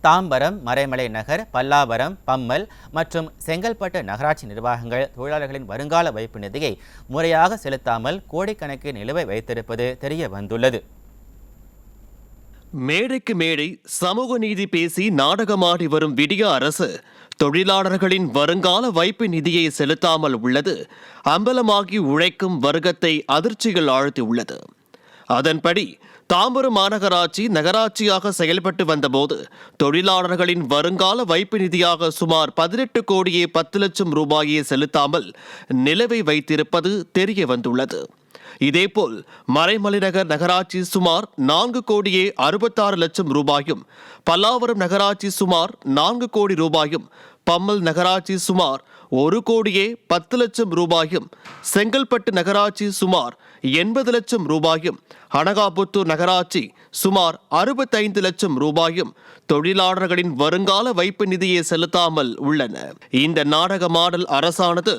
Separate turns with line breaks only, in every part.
தாம்பரம், மறைமலை நகர், பல்லாவரம், பம்மல் மற்றும் செங்கல்பட்டு நகராட்சி நிர்வாகங்கள் தொழிலாளர்களின் வருங்கால வைப்பு நிதியை முறையாக செலுத்தாமல் கோடிக்கணக்கில் நிலுவை வைத்திருப்பது தெரிய வந்துள்ளது.
மேடைக்கு மேடை சமூக நீதி பேசி நாடகமாடி வரும் விடிய அரசு தொழிலாளர்களின் வருங்கால வைப்பு நிதியை செலுத்தாமல் உள்ளது அம்பலமாகி உழைக்கும் வர்க்கத்தை அதிர்ச்சிகள் ஆழ்த்தியுள்ளது. அதன்படி தாம்பரம் மாநகராட்சி நகராட்சியாக செயல்பட்டு வந்தபோது தொழிலாளர்களின் வருங்கால வைப்பு நிதியாக சுமார் 18 கோடியே 10 லட்சம் ரூபாயை செலுத்தாமல் நிலுவை வைத்திருப்பது தெரிய வந்துள்ளது. இதேபோல் மறைமலைநகர் நகராட்சி சுமார் 4 கோடியே 66 லட்சம் ரூபாயும், பல்லாவரம் நகராட்சி சுமார் 4 கோடி ரூபாயும், பம்மல் நகராட்சி சுமார் 1 கோடியே 10 லட்சம் ரூபாயும், செங்கல்பட்டு நகராட்சி சுமார் 80 லட்சம் ரூபாயும், அனகாபுத்தூர் நகராட்சி சுமார் 65 லட்சம் ரூபாயும் தொழிலாளர்களின் வருங்கால வைப்பு நிதியை செலுத்தாமல் உள்ளன. இந்த நாடக மாடல் அரசானது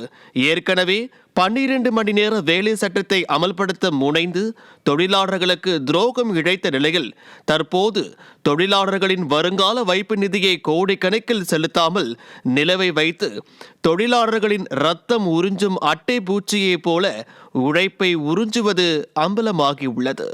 ஏற்கனவே 12 மணி நேர வேலை சட்டத்தை அமல்படுத்த முனைந்து தொழிலாளர்களுக்கு துரோகம் இழைத்த நிலையில் தற்போது தொழிலாளர்களின் வருங்கால வைப்பு நிதியை கோடிக்கணக்கில் செலுத்தாமல் நிலுவை வைத்து தொழிலாளர்களின் ரத்தம் உறிஞ்சும் அட்டை பூச்சியைப் போல உழைப்பை உறிஞ்சுவது அம்பலமாகியுள்ளது.